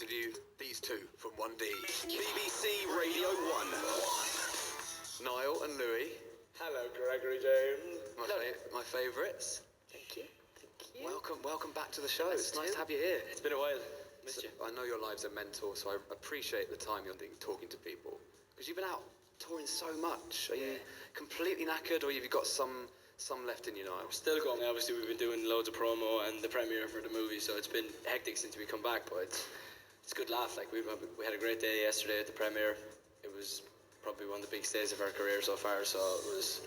interview these two from 1D. BBC Radio 1. Niall and Louis. Hello, Gregory James. My favourites. Thank you. Welcome back to the show. It's nice to have you here. It's been a while. Missed you. I know your lives are mental, so I appreciate the time you're talking to people. Because you've been out touring so much. Are you completely knackered, or have you got some left in you, Niall? We're still going. Obviously, we've been doing loads of promo and the premiere for the movie, so it's been hectic since we come back. But it's a good laugh. Like we had a great day yesterday at the premiere. It was probably one of the biggest days of our career so far. So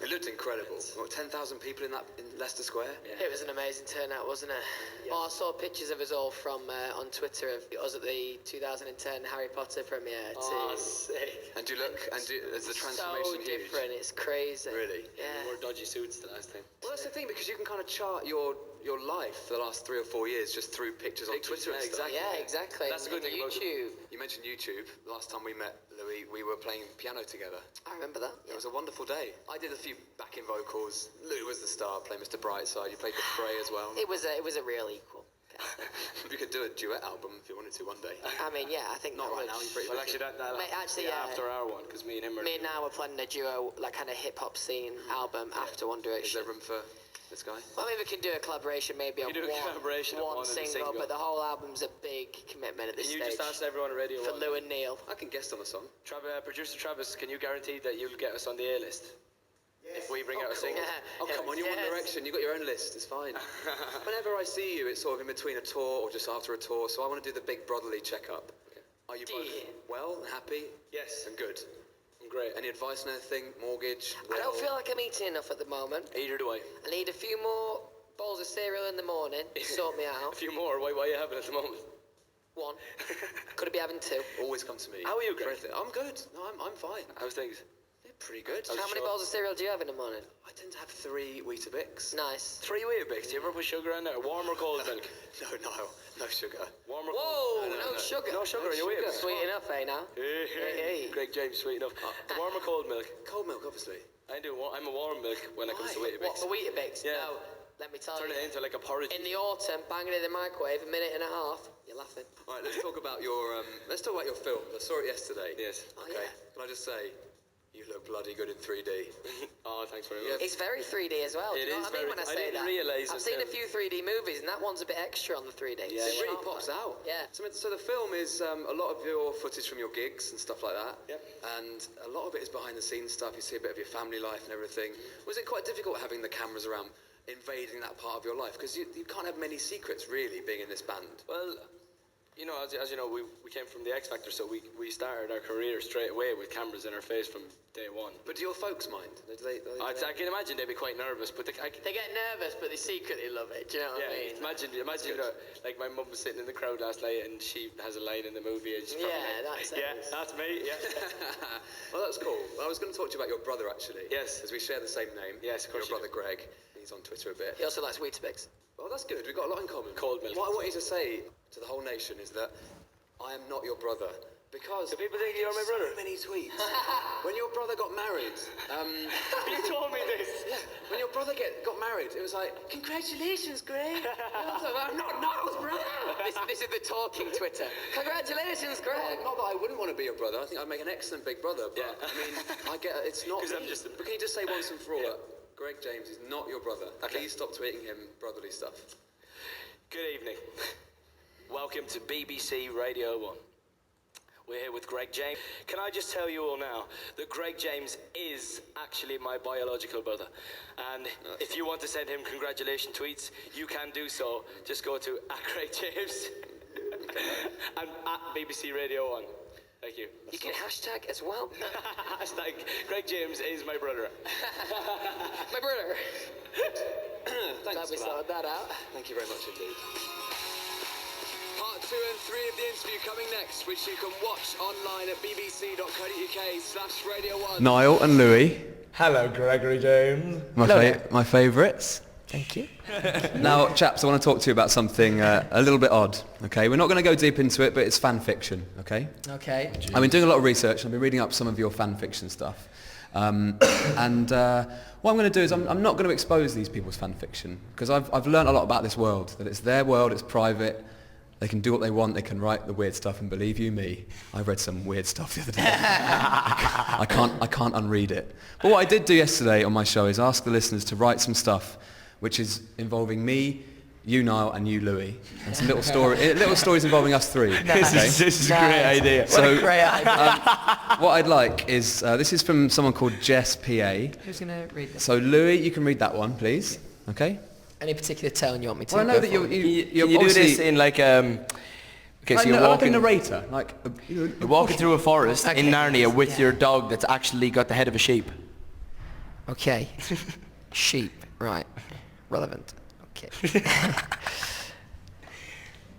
it looked incredible. What, 10,000 people in Leicester Square? Yeah. It was an amazing turnout, wasn't it? Yeah. Well, I saw pictures of us all from on Twitter of us at the 2010 Harry Potter premiere. Sick. And is the transformation so different? Huge? It's crazy. Really? Yeah. We wore dodgy suits the last time. Well, that's the thing, because you can kind of chart your life for the last 3 or 4 years just through pictures on Twitter and stuff. Yeah, exactly. That's a good thing YouTube. You mentioned YouTube. Last time we met, Louis, we were playing piano together. I remember that. It was a wonderful day. I did a few backing vocals. Louis was the star, playing Mr. Brightside. You played the Frey as well. It was a real equal. We could do a duet album if you wanted to one day. I mean, yeah, I think not right now. You're pretty well, actually, after our one, because me and him are. Me and Niall were planning a duo, like kind of hip hop scene album after One Direction. Is there room for this guy? Well, maybe we can do a collaboration, maybe on one single, but the whole album's a big commitment at this stage. Can you just ask everyone on Radio 1? For Lou and Neil. I can guest on a song. Producer Travis, can you guarantee that you'll get us on the A-list? If we bring out a single? Come on, you're One Direction. You've got your own list. It's fine. Whenever I see you, it's sort of in between a tour or just after a tour, so I want to do the big brotherly checkup. Okay. Are you both well and happy? Yes. And good? I'm great. Any advice on anything? Mortgage? I don't feel like I'm eating enough at the moment. Either do I. I need a few more bowls of cereal in the morning to sort me out. A few more? Why are you having at the moment? One. Could I be having 2? Always come to me. How are you, Greg? I'm good. No, I'm fine. How's things? Pretty good. How many bowls of cereal do you have in the morning? I tend to have 3 Weetabix. Nice. 3 Weetabix? Do you ever put sugar in there? Warm or cold milk? No sugar. Warm or cold? Whoa, no sugar. No sugar in your Weetabix? Sweet enough, eh, now? Hey. Greg James, sweet enough. Warm or cold milk? Cold milk, obviously. I'm a warm milk when it comes to Weetabix. What, for Weetabix? Yeah. No, let me tell you. Turn it into like a porridge. In the autumn, bang it in the microwave, a minute and a half. You're laughing. All right, let's talk about your film. I saw it yesterday. Yes. Okay. Can I just say, you look bloody good in 3D. Oh, thanks very much. It's very 3D as well. It you know is what I mean when I say that? I've seen a few 3D movies, and that one's a bit extra on the 3D. Yeah, it really pops out. Yeah. So the film is a lot of your footage from your gigs and stuff like that. Yep. And a lot of it is behind the scenes stuff. You see a bit of your family life and everything. Was it quite difficult having the cameras around, invading that part of your life? Because you can't have many secrets, really, being in this band. Well, you know, as you know, we came from the X Factor, so we started our career straight away with cameras in our face from day one. But do your folks mind? I can imagine they'd be quite nervous, but they get nervous, but they secretly love it. Do you know what I mean? Imagine like my mum was sitting in the crowd last night, and she has a line in the movie, and she's that's me. Yeah. Well, that's cool. I was going to talk to you about your brother, actually. Yes. Because we share the same name. Yes, of course. Your brother Greg. He's on Twitter a bit. He also likes Weetabix. Well, that's good. We've got a lot in common. Cold milk. What I want you to say to the whole nation is that I am not your brother. Because do people think you're my brother? So many tweets. When your brother got married, you told me this. Yeah. When your brother got married, it was like, congratulations, Greg. I'm not Niall's brother. This is the talking Twitter. Congratulations, Greg. Not that I wouldn't want to be your brother. I think I'd make an excellent big brother. But I mean, I get it's not. But can you just say once and for all that Greg James is not your brother? Okay. Please stop tweeting him brotherly stuff. Good evening. Welcome to BBC Radio 1. We're here with Greg James. Can I just tell you all now that Greg James is actually my biological brother. And if you want to send him congratulation tweets, you can do so. Just go to @GregJames and @BBC Radio 1. Thank you. You can hashtag as well. Hashtag Greg James is my brother. My brother. Thanks Glad we sorted that out. Thank you very much indeed. Part 2 and 3 of the interview coming next, which you can watch online at bbc.co.uk/Radio1. Niall and Louis. Hello, Gregory James. My favourites. Thank you. Now, chaps, I want to talk to you about something a little bit odd, okay? We're not going to go deep into it, but it's fan fiction, okay? Okay. I've been doing a lot of research. I've been reading up some of your fan fiction stuff. What I'm going to do is I'm not going to expose these people's fan fiction, because I've learned a lot about this world, that it's their world, it's private. They can do what they want. They can write the weird stuff. And believe you me, I read some weird stuff the other day. I can't unread it. But what I did do yesterday on my show is ask the listeners to write some stuff which is involving me, you, Niall, and you, Louis, and some little stories involving us three. Nice. This is a great idea. What a great idea. What I'd like is, this is from someone called Jess PA. Who's going to read this? So Louis, you can read that one, please. Okay? Any particular tone you want me to? Well, I know that You do this in like okay, so you're like a walking, narrator, you're walking through a forest in Narnia with your dog that's actually got the head of a sheep. Okay. Sheep. Right. Relevant. Okay.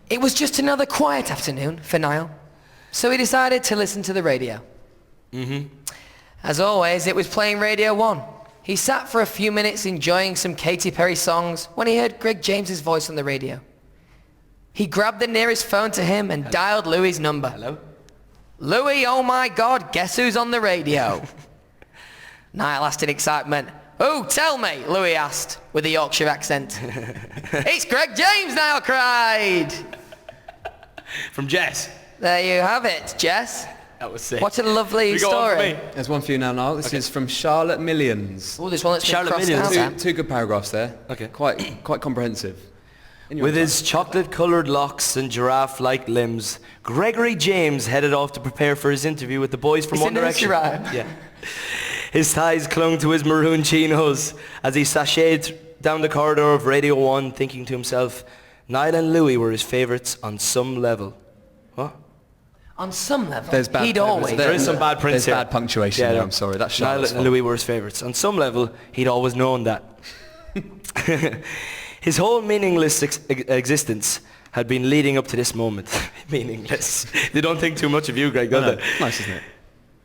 It was just another quiet afternoon for Niall, so he decided to listen to the radio. As always, it was playing Radio 1. He sat for a few minutes enjoying some Katy Perry songs when he heard Greg James's voice on the radio. He grabbed the nearest phone to him and dialed Louis' number. Hello? Louis, oh my God, guess who's on the radio? Niall asked in excitement. Oh, tell me, Louis asked with a Yorkshire accent. It's Greg James, Niall cried. From Jess. There you have it, Jess. That was sick. What a lovely We got one for story. me. There's one for you now, Niall. This is from Charlotte Millions. Oh, there's one that's been Charlotte crossed Millions. out, Sam. Two good paragraphs there. Okay. Quite comprehensive. In your With time. his chocolate-coloured locks and giraffe-like limbs, Gregory James headed off to prepare for his interview with the boys from It's One in the Direction. rhyme. Yeah. His thighs clung to his maroon chinos as he sashayed down the corridor of Radio 1, thinking to himself, Niall and Louis were his favourites on some level. What? On some level, There's bad, he'd always... There is some bad prints There's here. bad punctuation there, I'm sorry. That's Niall Charlotte's and fault. Louis were his favourites. On some level, he'd always known that. His whole meaningless existence had been leading up to this moment. Meaningless. They don't think too much of you, Greg, do they? Nice, isn't it?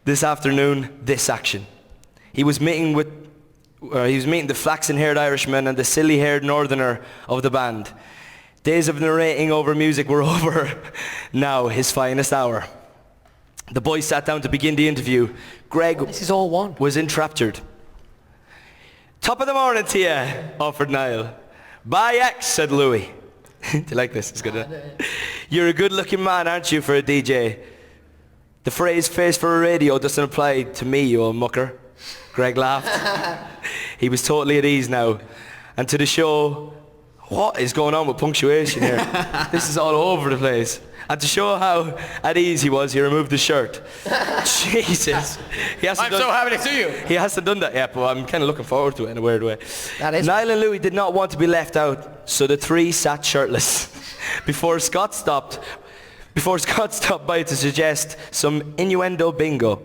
This afternoon, this action. He was meeting the flaxen-haired Irishman and the silly-haired northerner of the band. Days of narrating over music were over. Now, his finest hour. The boys sat down to begin the interview. Greg This is all one. was enraptured. Top of the morning to you, offered Niall. Bye, X, said Louis. Do you like this? It's good, isn't it? You're a good-looking man, aren't you, for a DJ? The phrase face for a radio doesn't apply to me, you old mucker. Greg laughed. He was totally at ease now. And to the show, what is going on with punctuation here? This is all over the place. And to show how at ease he was, he removed his shirt. Jesus. I'm so happy to see you. He hasn't done that yet, but I'm kind of looking forward to it in a weird way. That is- Niall and Louis did not want to be left out, so the three sat shirtless. Before Scott stopped by to suggest some innuendo bingo.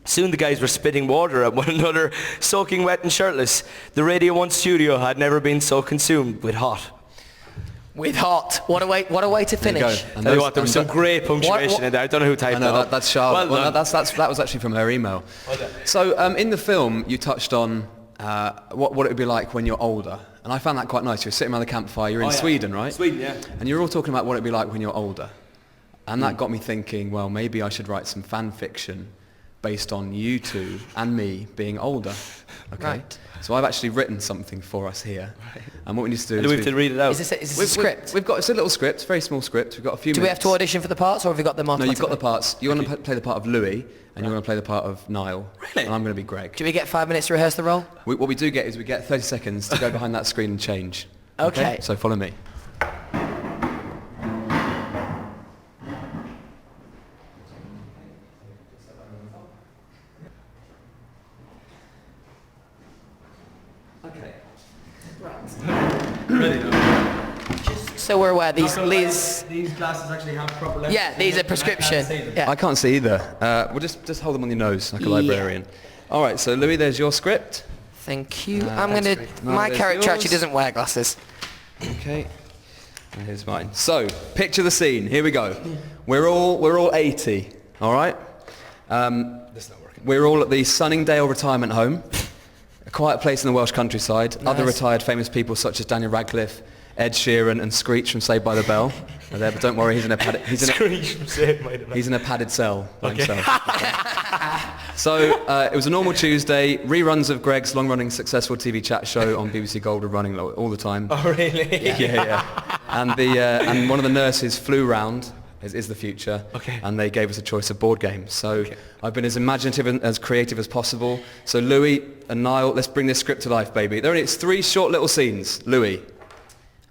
Soon the guys were spitting water at one another, soaking wet and shirtless. The Radio 1 studio had never been so consumed with hot. With hot. What a way to There you go. finish. And Tell you those- what, there was and some great punctuation in there. I don't know who typed I know, that up. that's Charlotte. Well Well, done. that was actually from her email. So in the film, you touched on what it would be like when you're older. And I found that quite nice. You're sitting around the campfire. You're in Sweden, right? Sweden, yeah. And you're all talking about what it'd be like when you're older. And that got me thinking, well, maybe I should write some fan fiction based on you two and me being older. Okay? Right. So I've actually written something for us here. And what we need to do And is... we have to read it out. Is this a script? We've got, it's a little script, very small script. We've got a few Do we have minutes. to audition for the parts, or have we got them No, automatically? you've got the parts. You want to play the part of Louis, and you're going to play the part of Niall. Really? And I'm going to be Greg. Do we get 5 minutes to rehearse the role? What we do get is we get 30 seconds to go behind that screen and change. Okay. So follow me. So we're aware these glasses actually have proper lenses. yeah, these are prescription. Yeah. I can't see either. We'll just hold them on your nose like a librarian. All right, so Louis, there's your script. Thank you. I'm gonna. No, My there's character yours. actually doesn't wear glasses. Okay. And here's mine. So, picture the scene. Here we go. We're all 80. All right. This is not working. We're all at the Sunningdale retirement home, a quiet place in the Welsh countryside. Other Nice. retired famous people such as Daniel Radcliffe, Ed Sheeran, and Screech from Saved by the Bell are there. But don't worry, he's in a padded cell by himself. So it was a normal Tuesday. Reruns of Greg's long-running successful TV chat show on BBC Gold were running all the time. Oh, really? Yeah. and one of the nurses flew round. Is the future, and they gave us a choice of board games. So I've been as imaginative and as creative as possible. So Louis and Niall, let's bring this script to life, baby. It's 3 short little scenes. Louis.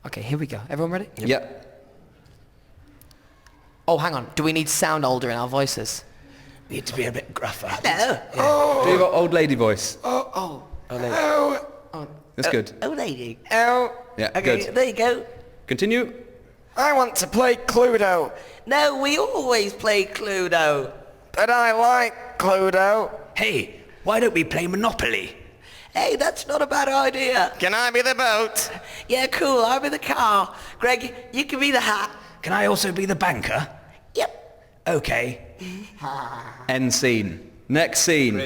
Okay, here we go. Everyone ready? Yep. Oh, hang on. Do we need sound older in our voices? We need to be a bit gruffer. Hello. Oh. Do your old lady voice. Oh. That's good. Old lady. Oh. Yeah, Okay, good. there you go. Continue. I want to play Cluedo. No, we always play Cluedo. But I like Cluedo. Hey, why don't we play Monopoly? Hey, that's not a bad idea. Can I be the boat? Yeah, cool, I'll be the car. Greg, you can be the hat. Can I also be the banker? Yep. Okay. End scene. Next scene.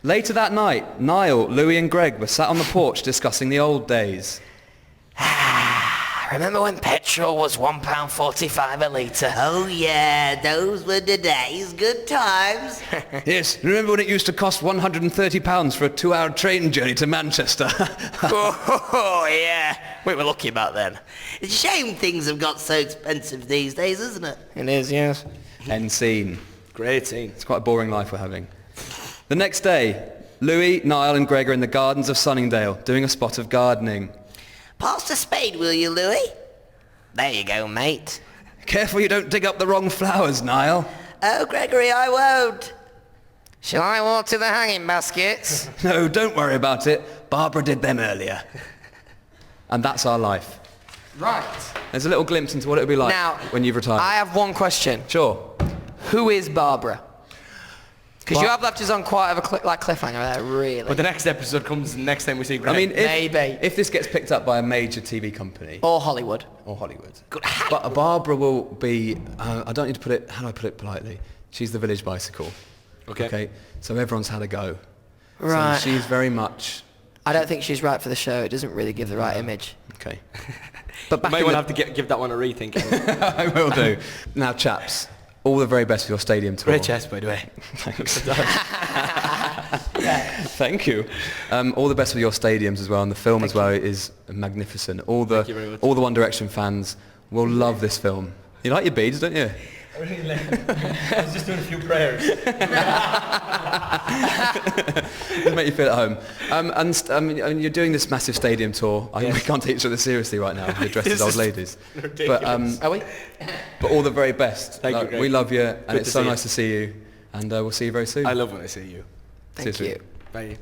Later that night, Niall, Louis and Greg were sat on the porch discussing the old days. Remember when petrol was £1.45 a litre? Oh yeah, those were the days. Good times. Yes, remember when it used to cost £130 for a 2-hour train journey to Manchester? Oh yeah, we were lucky back then. It's a shame things have got so expensive these days, isn't it? It is, yes. End scene. Great scene. It's quite a boring life we're having. The next day, Louis, Niall and Greg are in the gardens of Sunningdale doing a spot of gardening. Pass the spade, will you, Louis? There you go, mate. Careful you don't dig up the wrong flowers, Niall. Oh, Gregory, I won't. Shall I water the hanging baskets? No, don't worry about it. Barbara did them earlier. And that's our life. Right. There's a little glimpse into what it'll be like Now, when you've retired. I have one question. Sure. Who is Barbara? Because you have left us on quite of a cliffhanger there, really. But the next episode comes next time we see Greg. I mean, Maybe. if this gets picked up by a major TV company Or Hollywood. or Hollywood, but Barbara will be. I don't need to put it. How do I put it politely? She's the village bicycle. Okay. So everyone's had a go. Right. So she's very much. I don't think she's right for the show. It doesn't really give the right image. Okay. But you back might in want the- to have to give that one a rethink. I will do. Now, chaps, all the very best for your stadium tour. Great chest, by the way. Thanks. Thank you. All the best with your stadiums as well, and the film as well is magnificent. All Thank you very much. the One Direction fans will love this film. You like your beads, don't you? I was just doing a few prayers. It'll make you feel at home. And you're doing this massive stadium tour. We can't take each other seriously right now. You're dressed as old ladies. ridiculous. But Are we? but all the very best. Thank you, Greg. We love you, and Good it's to so see you. nice to see you. And we'll see you very soon. I love when I see you. See you Thank soon. you. Bye.